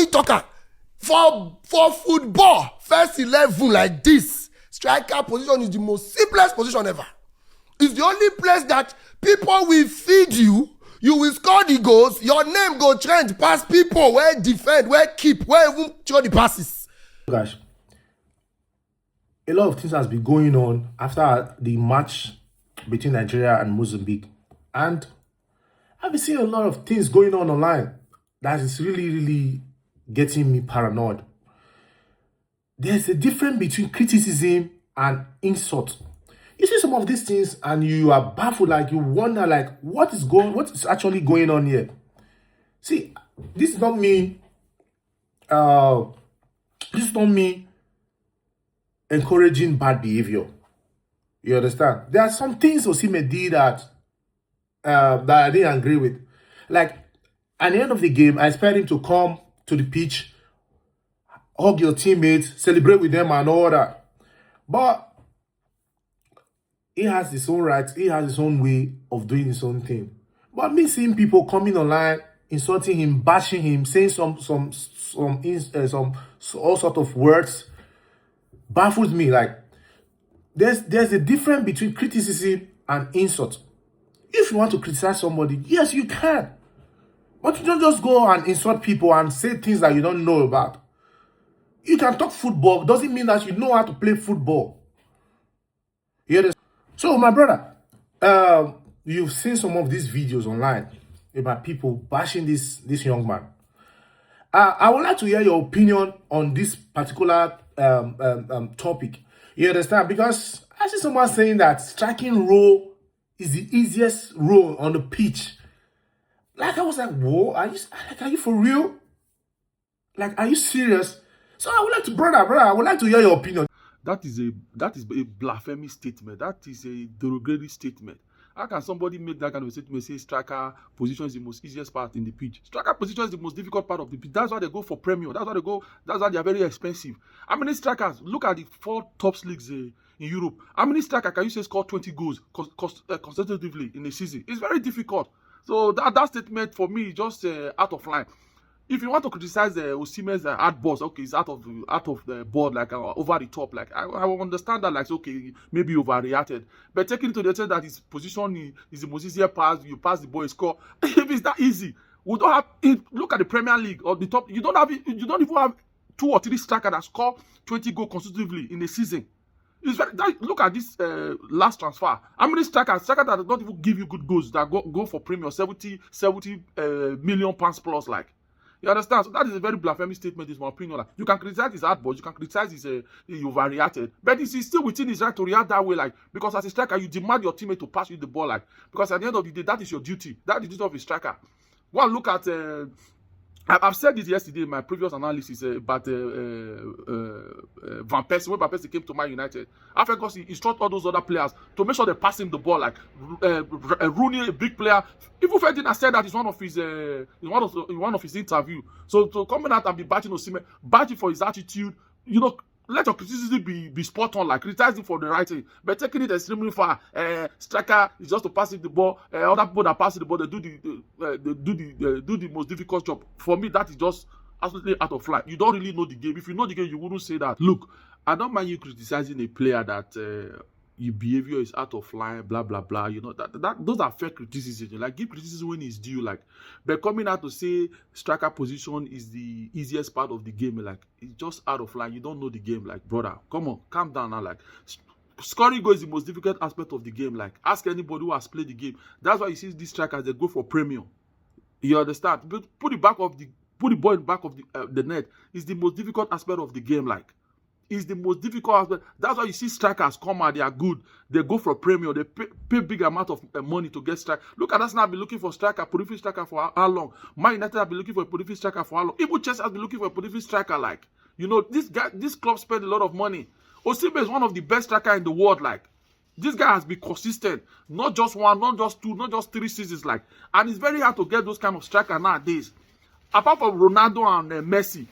me talker. For football, first 11 like this, striker position is the most simplest position ever. It's the only place that people will feed you. You will score the goals. Your name go trend past people where defend, where keep, where even throw the passes. Guys, a lot of things has been going on after the match between Nigeria and Mozambique. And I've been seeing a lot of things going on online that is really getting me paranoid. There's a difference between criticism and insult. You see some of these things and you are baffled, like you wonder, like what is actually going on here. See, this is not me encouraging bad behavior. You understand? There are some things Osimhen did that I didn't agree with. Like at the end of the game, I expect him to come to the pitch, hug your teammates, celebrate with them and all that. But he has his own rights. He has his own way of doing his own thing. But me seeing people coming online, insulting him, bashing him, saying some all sort of words, baffles me. Like there's a difference between criticism and insult. If you want to criticize somebody, yes, you can. But you don't just go and insult people and say things that you don't know about. You can talk football. Doesn't mean that you know how to play football. You understand? So, my brother, you've seen some of these videos online about people bashing this young man. I would like to hear your opinion on this particular topic. You understand? Because I see someone saying that striking role is the easiest role on the pitch. Like, I was like, whoa, are you for real? Like, are you serious? So I would like to, brother, I would like to hear your opinion. That is a blasphemy statement. That is a derogatory statement. How can somebody make that kind of statement, say striker position is the most easiest part in the pitch? Striker position is the most difficult part of the pitch. That's why they go for premium. That's why they are very expensive. How many strikers? Look at the 4 top leagues in Europe. How many strikers can you say score 20 goals consecutively in a season? It's very difficult. So that statement for me is just out of line. If you want to criticize Osimhen's hard balls, okay, it's out of the board, like over the top. Like I will understand that, like okay, maybe overreacted, but taking it to the extent that his position is the most easier pass, you pass the ball, score. If it's that easy, we don't have. Look at the Premier League or the top. You don't even have 2 or 3 strikers that score 20 goals consecutively in a season. It's very, look at this last transfer. How many strikers that don't even give you good goals that go for premium 70 million pounds plus, like. You understand? So that is a very blasphemy statement, is my opinion. Like, you can criticize his hard balls, you can criticize his he overreacted, but he's still within his right to react that way, like, because as a striker, you demand your teammate to pass you the ball, like, because at the end of the day, that is your duty. That is the duty of a striker. Go and look at I've said this yesterday in my previous analysis about Van Persie. When Van Persie came to Man United, after he instructed all those other players to make sure they pass him the ball. Like Rooney, a big player. Even Ferdinand said that is one of his one of his interview. So to come out and be bashing Osimhen, bashing for his attitude, you know. Let your criticism be spot on, like criticize him for the right thing, but taking it extremely far. Striker is just to pass it the ball. Other people that pass it the ball, they do the most difficult job. For me, that is just absolutely out of line. You don't really know the game. If you know the game, you wouldn't say that. Look, I don't mind you criticizing a player that your behavior is out of line, blah blah blah. You know that those are fair criticisms. Like give criticism when it's due. Like, but coming out to say striker position is the easiest part of the game, like it's just out of line. You don't know the game, like brother. Come on, calm down now. Like scoring goal is the most difficult aspect of the game. Like ask anybody who has played the game. That's why you see these strikers, they go for premium. You understand? But put the ball in the back of the net is the most difficult aspect of the game. Like. Is the most difficult aspect. That's why you see strikers come out, they are good. They go for premium. They pay big amount of money to get strike. Look at us now, be looking for striker, prolific striker for how long? Man United have been looking for a prolific striker for how long? Even Chelsea has been looking for a prolific striker. Like, you know, this club spend a lot of money. Osimhen is one of the best striker in the world. Like, this guy has been consistent. Not just 1, not just 2, not just 3 seasons. Like, and it's very hard to get those kind of striker nowadays. Apart from Ronaldo and Messi.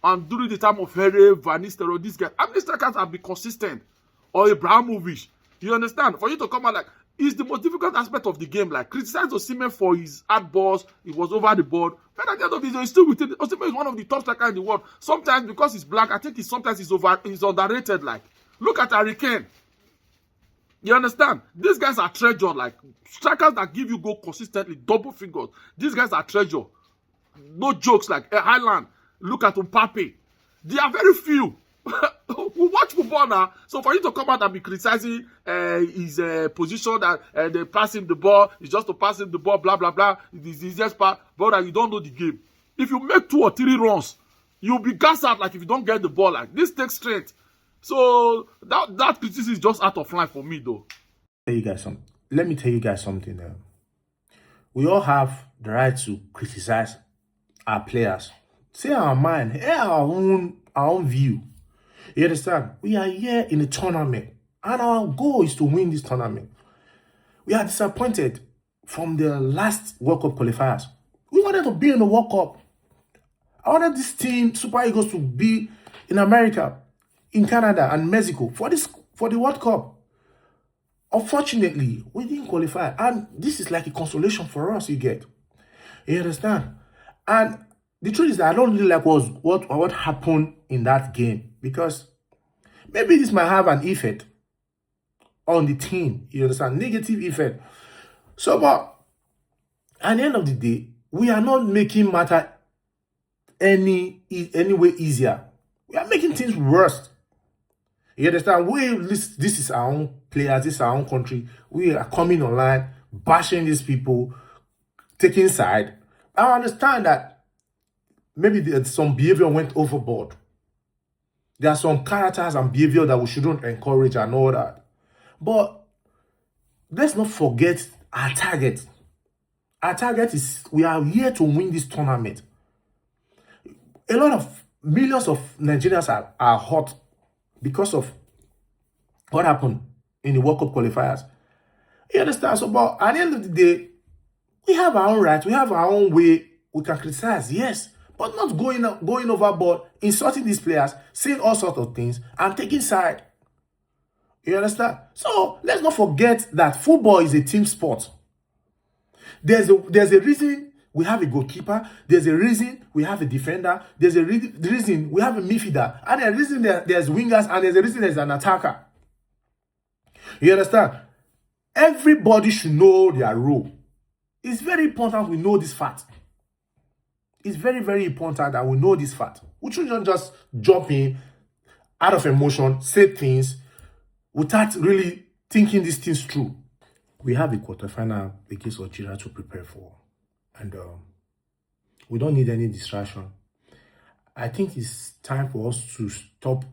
And during the time of Herrera, Van Nistelrooy, these guys, how many strikers have been consistent? Or Ibrahimovic? You understand? For you to come out like, is the most difficult aspect of the game. Like, criticize Osimhen for his hard balls, he was over the board. But at the end of the day, he's still with it. Osimhen is one of the top strikers in the world. Sometimes because he's black, I think sometimes he's underrated. Like, look at Harry Kane. You understand? These guys are treasure. Like, strikers that give you goal consistently, double figures. These guys are treasure. No jokes. Like Haaland, look at Mbappe. They are very few. We watch football now, so for you to come out and be criticizing his position that they pass him the ball, it's just to pass him the ball, blah blah blah. It's the easiest part, brother. You don't know the game. If you make 2 or 3 runs, you'll be gassed out. Like if you don't get the ball, like this takes strength. So that criticism is just out of line for me, though. Let me tell you guys something. We all have the right to criticize our players, say our mind, our own view. You understand? We are here in a tournament, and our goal is to win this tournament. We are disappointed from the last World Cup qualifiers. We wanted to be in the World Cup. I wanted this team, Super Eagles, to be in America, in Canada, and Mexico for the World Cup. Unfortunately, we didn't qualify, and this is like a consolation for us. You understand? And the truth is that I don't really like what happened in that game, because maybe this might have an effect on the team. You understand? Negative effect. So, but at the end of the day, we are not making matter any way easier. We are making things worse. You understand? This is our own players, this is our own country. We are coming online, bashing these people, taking side. I understand that maybe some behavior went overboard. There are some characters and behavior that we shouldn't encourage and all that. But let's not forget our target. Our target is we are here to win this tournament. A lot of millions of Nigerians are hot because of what happened in the World Cup qualifiers. You understand? So, but at the end of the day, we have our own rights. We have our own way. We can criticize, yes, but not going overboard, insulting these players, saying all sorts of things, and taking side. You understand? So let's not forget that football is a team sport. There's a reason we have a goalkeeper. There's a reason we have a defender. There's a reason we have a midfielder. And there's a reason there's wingers, and there's a reason there's an attacker. You understand? Everybody should know their role. It's very important we know this fact. It's very, very important that we know this fact. We shouldn't just jump in out of emotion, say things without really thinking these things through. We have a quarterfinal against Algeria to prepare for. And we don't need any distraction. I think it's time for us to stop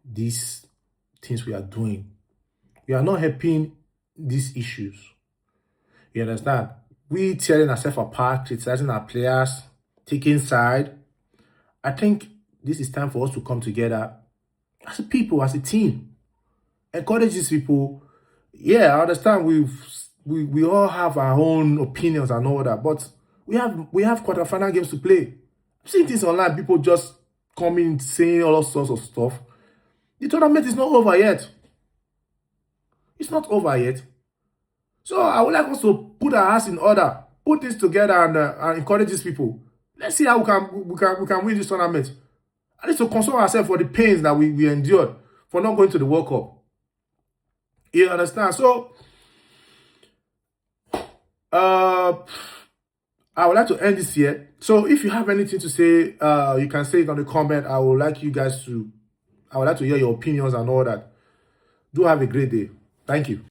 these things we are doing. We are not helping these issues. You understand? We tearing ourselves apart, criticizing our players, taking side. I think this is time for us to come together as a people, as a team. Encourage these people. Yeah, I understand we all have our own opinions and all that, but we have quarterfinal games to play. I've seen things online, people just coming saying all sorts of stuff. The tournament is not over yet. It's not over yet. So I would like us to put our house in order, put this together, and encourage these people. Let's see how we can win this tournament. At least to console ourselves for the pains that we endured for not going to the World Cup. You understand? So I would like to end this here. So if you have anything to say, you can say it on the comment. I would like to hear your opinions and all that. Do have a great day. Thank you.